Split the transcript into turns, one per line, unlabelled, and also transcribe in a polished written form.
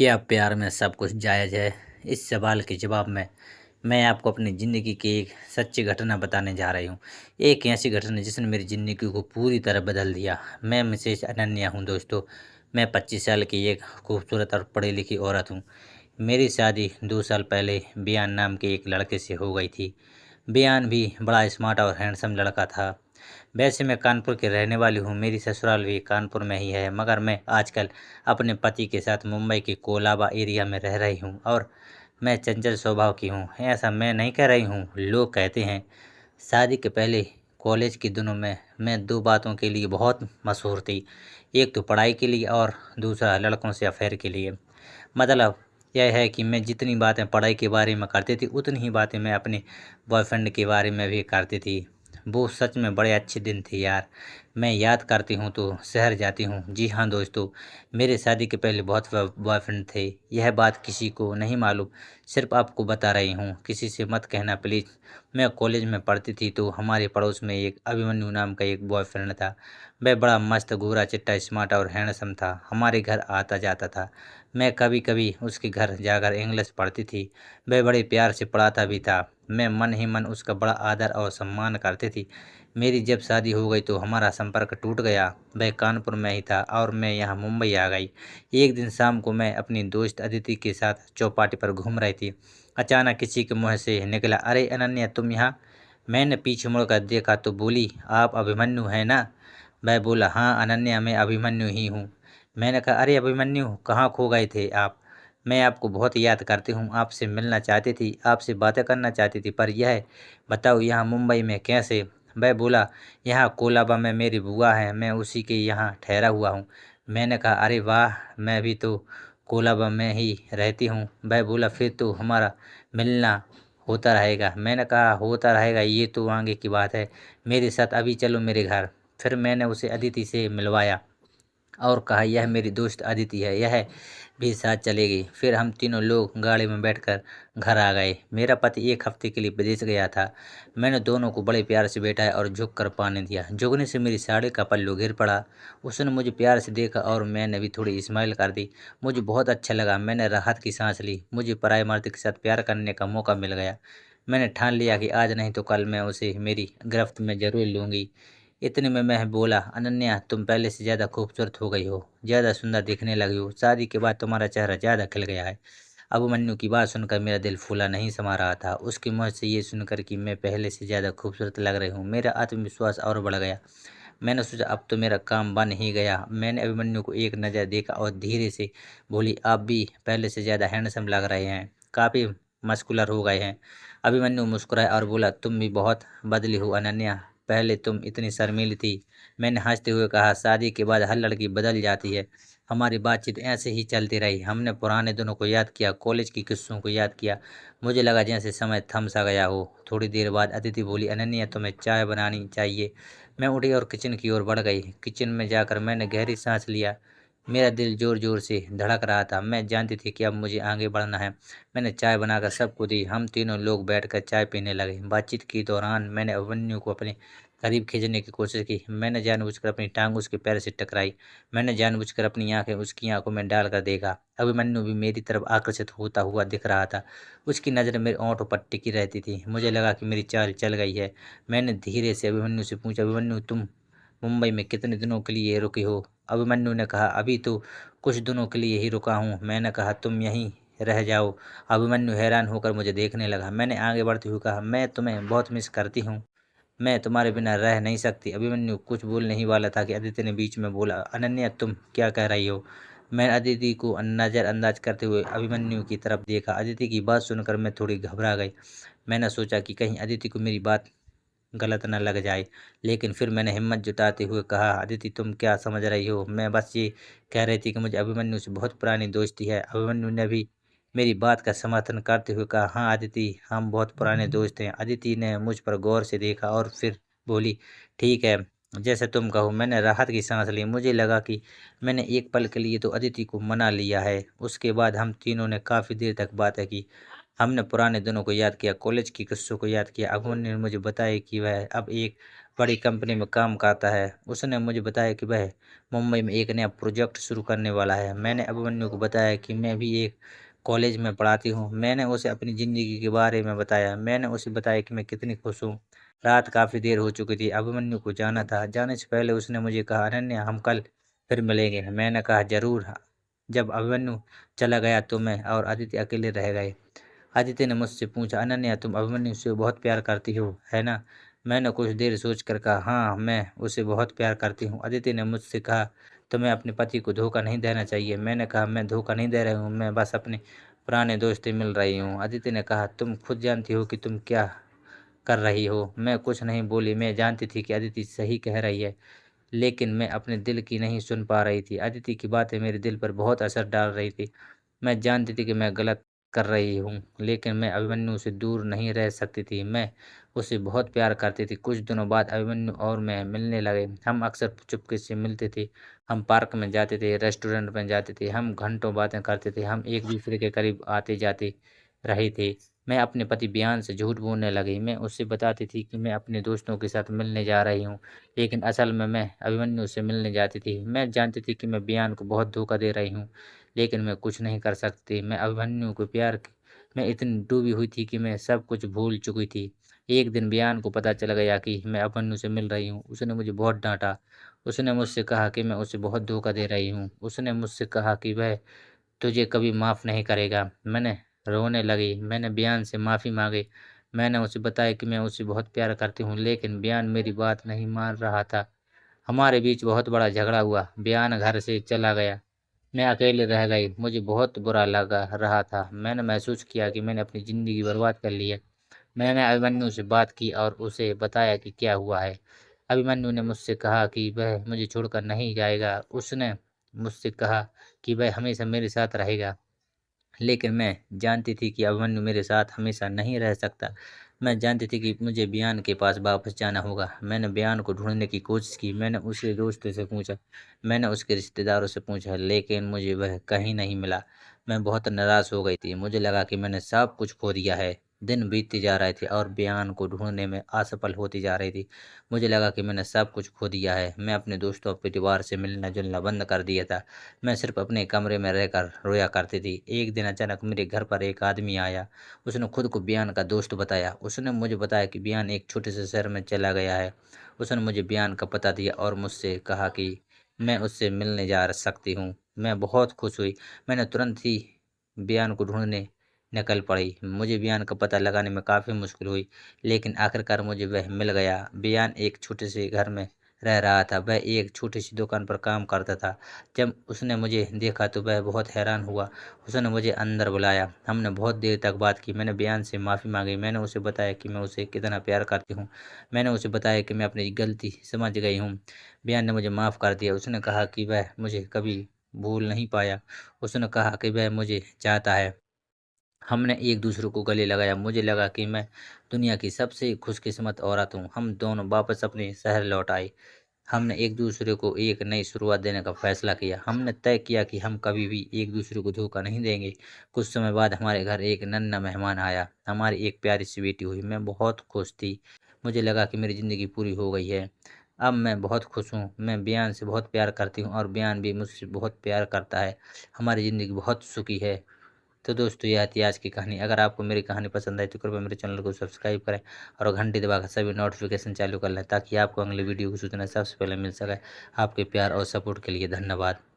क्या प्यार में सब कुछ जायज़ है? इस सवाल के जवाब में मैं आपको अपनी ज़िंदगी की एक सच्ची घटना बताने जा रही हूँ। एक ऐसी घटना जिसने मेरी ज़िंदगी को पूरी तरह बदल दिया। मैं मिसेज़ अनन्या हूँ दोस्तों। मैं 25 साल की एक खूबसूरत और पढ़ी लिखी औरत हूँ। मेरी शादी 2 साल पहले बियान नाम के एक लड़के से हो गई थी। बियान भी बड़ा स्मार्ट और हैंडसम लड़का था। वैसे मैं कानपुर की रहने वाली हूँ, मेरी ससुराल भी कानपुर में ही है, मगर मैं आजकल अपने पति के साथ मुंबई के कोलाबा एरिया में रह रही हूँ और मैं चंचल स्वभाव की हूँ। ऐसा मैं नहीं कह रही हूँ, लोग कहते हैं। शादी के पहले कॉलेज के दिनों में मैं 2 बातों के लिए बहुत मशहूर थी। एक तो पढ़ाई के लिए और दूसरा लड़कों से अफ़ेयर के लिए। मतलब यह है कि मैं जितनी बातें पढ़ाई के बारे में करती थी, उतनी ही बातें मैं अपने बॉयफ्रेंड के बारे में भी करती थी। वो सच में बड़े अच्छे दिन थे यार। मैं याद करती हूँ तो शहर जाती हूँ। जी हाँ दोस्तों, मेरे शादी के पहले बहुत बॉयफ्रेंड थे। यह बात किसी को नहीं मालूम, सिर्फ आपको बता रही हूँ। किसी से मत कहना प्लीज़। मैं कॉलेज में पढ़ती थी तो हमारे पड़ोस में एक अभिमन्यु नाम का एक बॉयफ्रेंड था। वह बड़ा मस्त गोरा चिट्टा स्मार्ट और हैंडसम था। हमारे घर आता जाता था। मैं कभी-कभी उसके घर जाकर इंग्लिश पढ़ती थी। वह बड़े प्यार से पढ़ाता भी था। मैं मन ही मन उसका बड़ा आदर और सम्मान करती थी। मेरी जब शादी हो गई तो हमारा संपर्क टूट गया। वह कानपुर में ही था और मैं यहाँ मुंबई आ गई। एक दिन शाम को मैं अपनी दोस्त अदिति के साथ चौपाटी पर घूम रही थी। अचानक किसी के मुँह से निकला, "अरे अनन्या, तुम यहाँ?" मैंने पीछे मुड़कर देखा तो बोली, "आप अभिमन्यु हैं ना?" वह बोला, "हाँ अनन्या, मैं अभिमन्यु ही हूँ।" मैंने कहा, "अरे अभिमन्यु, कहाँ खो गए थे आप? मैं आपको बहुत याद करती हूँ, आपसे मिलना चाहती थी, आपसे बातें करना चाहती थी, पर यह बताओ यहाँ मुंबई में कैसे?" वह बोला, "यहाँ कोलाबा में मेरी बुआ है, मैं उसी के यहाँ ठहरा हुआ हूँ।" मैंने कहा, "अरे वाह, मैं भी तो कोलाबा में ही रहती हूँ।" वह बोला, "फिर तो हमारा मिलना होता रहेगा।" मैंने कहा, "होता रहेगा, ये तो आगे की बात है। मेरे साथ अभी चलो मेरे घर।" फिर मैंने उसे अदिति से मिलवाया और कहा, "यह मेरी दोस्त अदिति है, यह भी साथ चलेगी।" फिर हम तीनों लोग गाड़ी में बैठकर घर आ गए। मेरा पति 1 हफ्ते के लिए विदेश गया था। मैंने दोनों को बड़े प्यार से बैठाया और झुक कर पानी दिया। झुकने से मेरी साड़ी का पल्लू गिर पड़ा। उसने मुझे प्यार से देखा और मैंने भी थोड़ी स्माइल कर दी। मुझे बहुत अच्छा लगा। मैंने राहत की सांस ली। मुझे पराये मर्द के साथ प्यार करने का मौका मिल गया। मैंने ठान लिया कि आज नहीं तो कल मैं उसे मेरी गिरफ्त में ज़रूर लूँगी। इतने में मैं बोला, "अनन्या, तुम पहले से ज़्यादा खूबसूरत हो गई हो, ज़्यादा सुंदर दिखने लगी हो। शादी के बाद तुम्हारा चेहरा ज़्यादा खिल गया है।" अभिमन्यु की बात सुनकर मेरा दिल फूला नहीं समा रहा था। उसके मुँह से ये सुनकर कि मैं पहले से ज़्यादा खूबसूरत लग रही हूँ, मेरा आत्मविश्वास और बढ़ गया। मैंने सोचा अब तो मेरा काम बन ही गया। मैंने अभिमन्यु को एक नज़र देखा और धीरे से बोली, "आप भी पहले से ज़्यादा हैंडसम लग रहे हैं, काफ़ी मस्कुलर हो गए हैं।" अभिमन्यु मुस्कुराया और बोला, "तुम भी बहुत बदली हो अनन्या, पहले तुम इतनी शर्मीली थी।" मैंने हंसते हुए कहा, "शादी के बाद हर लड़की बदल जाती है।" हमारी बातचीत ऐसे ही चलती रही। हमने पुराने दिनों को याद किया, कॉलेज की किस्सों को याद किया। मुझे लगा जैसे समय थम सा गया हो। थोड़ी देर बाद अदिति बोली, "अनन्या, तुम्हें चाय बनानी चाहिए।" मैं उठी और किचन की ओर बढ़ गई। किचन में जाकर मैंने गहरी सांस लिया। मेरा दिल ज़ोर-ज़ोर से धड़क रहा था। मैं जानती थी कि अब मुझे आगे बढ़ना है। मैंने चाय बनाकर सबको दी। हम तीनों लोग बैठकर चाय पीने लगे। बातचीत के दौरान मैंने अभिमन्यु को अपने करीब खींचने की कोशिश की। मैंने जानबूझकर अपनी टाँग उसके पैर से टकराई। मैंने जानबूझकर अपनी आँखें उसकी आँखों में डालकर देखा। अभिमन्यु भी मेरी तरफ आकर्षित होता हुआ दिख रहा था। उसकी नज़रें मेरे होंठों पर टिकी रहती थी। मुझे लगा कि मेरी चाल चल गई है। मैंने धीरे से अभिमन्यु से पूछा, "अभिमन्यु, तुम मुंबई में कितने दिनों के लिए रुके हो?" अभिमन्यु ने कहा, "अभी तो कुछ दिनों के लिए ही रुका हूँ।" मैंने कहा, "तुम यहीं रह जाओ।" अभिमन्यु हैरान होकर मुझे देखने लगा। मैंने आगे बढ़ते हुए कहा, "मैं तुम्हें बहुत मिस करती हूँ। मैं तुम्हारे बिना रह नहीं सकती।" अभिमन्यु कुछ बोलने ही वाला था कि अदिति ने बीच में बोला, "अनन्या, तुम क्या कह रही हो?" मैंने अदिति को नज़रअंदाज करते हुए अभिमन्यु की तरफ देखा। अदिति की बात सुनकर मैं थोड़ी घबरा गई। मैंने सोचा कि कहीं अदिति को मेरी बात गलत न लग जाए, लेकिन फिर मैंने हिम्मत जुटाते हुए कहा, "अदिति, तुम क्या समझ रही हो? मैं बस ये कह रही थी कि मुझे अभिमन्यु से बहुत पुरानी दोस्ती है।" अभिमन्यु ने भी मेरी बात का समर्थन करते हुए कहा, "हाँ अदिति, हम बहुत पुराने दोस्त हैं।" अदिति ने मुझ पर गौर से देखा और फिर बोली, "ठीक है, जैसे तुम कहो।" मैंने राहत की सांस ली। मुझे लगा कि मैंने एक पल के लिए तो अदिति को मना लिया है। उसके बाद हम तीनों ने काफ़ी देर तक बातें की। हमने पुराने दिनों को याद किया, कॉलेज की किस्सों को याद किया। अभिमन्यु ने मुझे बताया कि वह अब एक बड़ी कंपनी में काम करता है। उसने मुझे बताया कि वह मुंबई में एक नया प्रोजेक्ट शुरू करने वाला है। मैंने अभिमन्यु को बताया कि मैं भी एक कॉलेज में पढ़ाती हूँ। मैंने उसे अपनी ज़िंदगी के बारे में बताया। मैंने उसे बताया कि मैं कितनी खुश हूँ। रात काफ़ी देर हो चुकी थी। अभिमन्यु को जाना था। जाने से पहले उसने मुझे कहा, अनन्या हम कल फिर मिलेंगे। मैंने कहा ज़रूर। जब अभिमन्यु चला गया तो मैं और अदिति अकेले रह गए। अदिति ने मुझसे पूछा, अनन्या तुम अभिमन्यु से बहुत प्यार करती हो, है ना? मैंने कुछ देर सोचकर कहा, हाँ, मैं उसे बहुत प्यार करती हूँ। अदिति ने मुझसे कहा, तुम्हें अपने पति को धोखा नहीं देना चाहिए। मैंने कहा, मैं धोखा नहीं दे रही हूँ, मैं बस अपने पुराने दोस्त से मिल रही हूँ। अदिति ने कहा, तुम खुद जानती हो कि तुम क्या कर रही हो। मैं कुछ नहीं बोली। मैं जानती थी कि अदिति सही कह रही है, लेकिन मैं अपने दिल की नहीं सुन पा रही थी। अदिति की बातें मेरे दिल पर बहुत असर डाल रही थी। मैं जानती थी कि मैं गलत कर रही हूँ, लेकिन मैं अभिमन्यु से दूर नहीं रह सकती थी। मैं उसे बहुत प्यार करती थी। कुछ दिनों बाद अभिमन्यु और मैं मिलने लगे। हम अक्सर चुपके से मिलते थे। हम पार्क में जाते थे, रेस्टोरेंट में जाते थे। हम घंटों बातें करते थे। हम एक दूसरे के करीब आते जाते रहे थे। मैं अपने पति बयान से झूठ बोलने लगी। मैं उससे बताती थी कि मैं अपने दोस्तों के साथ मिलने जा रही हूँ, लेकिन असल में मैं अभिमन्यु से मिलने जाती थी। मैं जानती थी कि मैं बयान को बहुत धोखा दे रही हूँ, लेकिन मैं कुछ नहीं कर सकती। मैं अभिमन्यु को प्यार में इतनी डूबी हुई थी कि मैं सब कुछ भूल चुकी थी। एक दिन बयान को पता चल गया कि मैं अभिमन्यु से मिल रही हूँ। उसने मुझे बहुत डांटा। उसने मुझसे कहा कि मैं उसे बहुत धोखा दे रही हूँ। उसने मुझसे कहा कि वह तुझे कभी माफ़ नहीं करेगा। मैंने रोने लगी। मैंने बयान से माफ़ी मांगी। मैंने उसे बताया कि मैं उसे बहुत प्यार करती हूँ, लेकिन बयान मेरी बात नहीं मान रहा था। हमारे बीच बहुत बड़ा झगड़ा हुआ। बयान घर से चला गया। मैं अकेले रह गई। मुझे बहुत बुरा लगा रहा था। मैंने महसूस किया कि मैंने अपनी ज़िंदगी बर्बाद कर ली है। मैंने अभिमन्यु से बात की और उसे बताया कि क्या हुआ है। अभिमन्यु ने मुझसे कहा कि वह मुझे छोड़कर नहीं जाएगा। उसने मुझसे कहा कि वह हमेशा मेरे साथ रहेगा। लेकिन मैं जानती थी कि अभिमन्यु मेरे साथ हमेशा नहीं रह सकता। मैं जानती थी कि मुझे बयान के पास वापस जाना होगा। मैंने बयान को ढूँढने की कोशिश की। मैंने उसके दोस्तों से पूछा, मैंने उसके रिश्तेदारों से पूछा, लेकिन मुझे वह कहीं नहीं मिला। मैं बहुत निराश हो गई थी। मुझे लगा कि मैंने सब कुछ खो दिया है। दिन बीतते जा रहे थे और बयान को ढूँढने में असफल होती जा रही थी। मुझे लगा कि मैंने सब कुछ खो दिया है। मैं अपने दोस्तों और परिवार से मिलना-जुलना बंद कर दिया था। मैं सिर्फ अपने कमरे में रहकर रोया करती थी। एक दिन अचानक मेरे घर पर एक आदमी आया। उसने खुद को बयान का दोस्त बताया। उसने मुझे बताया कि बयान एक छोटे से शहर में चला गया है। उसने मुझे बयान का पता दिया और मुझसे कहा कि मैं उससे मिलने जा सकती हूँ। मैं बहुत खुश हुई। मैंने तुरंत ही बयान को ढूंढने निकल पड़ी। मुझे बयान का पता लगाने में काफ़ी मुश्किल हुई, लेकिन आखिरकार मुझे वह मिल गया। बयान एक छोटे से घर में रह रहा था। वह एक छोटी-सी दुकान पर काम करता था। जब उसने मुझे देखा तो वह बहुत हैरान हुआ। उसने मुझे अंदर बुलाया। हमने बहुत देर तक बात की। मैंने बयान से माफ़ी माँगी। मैंने उसे बताया कि मैं उसे कितना प्यार करती हूँ। मैंने उसे बताया कि मैं अपनी गलती समझ गई हूँ। बयान ने मुझे माफ़ कर दिया। उसने कहा कि वह मुझे कभी भूल नहीं पाया। उसने कहा कि वह मुझे चाहता है। हमने एक दूसरे को गले लगाया। मुझे लगा कि मैं दुनिया की सबसे खुशकिस्मत औरत हूँ। हम दोनों वापस अपने शहर लौट आए। हमने एक दूसरे को एक नई शुरुआत देने का फैसला किया। हमने तय किया कि हम कभी भी एक दूसरे को धोखा नहीं देंगे। कुछ समय बाद हमारे घर एक नन्हा मेहमान आया। हमारी एक प्यारी सी बेटी हुई। मैं बहुत खुश थी। मुझे लगा कि मेरी ज़िंदगी पूरी हो गई है। अब मैं बहुत खुश हूँ। मैं बयान से बहुत प्यार करती हूँ और बयान भी मुझसे बहुत प्यार करता है। हमारी ज़िंदगी बहुत सुखी है। तो दोस्तों यह थी आज की कहानी। अगर आपको मेरी कहानी पसंद आई तो कृपया मेरे चैनल को सब्सक्राइब करें और घंटी दबाकर सभी नोटिफिकेशन चालू कर लें, ताकि आपको अगली वीडियो की सूचना सबसे पहले मिल सके। आपके प्यार और सपोर्ट के लिए धन्यवाद।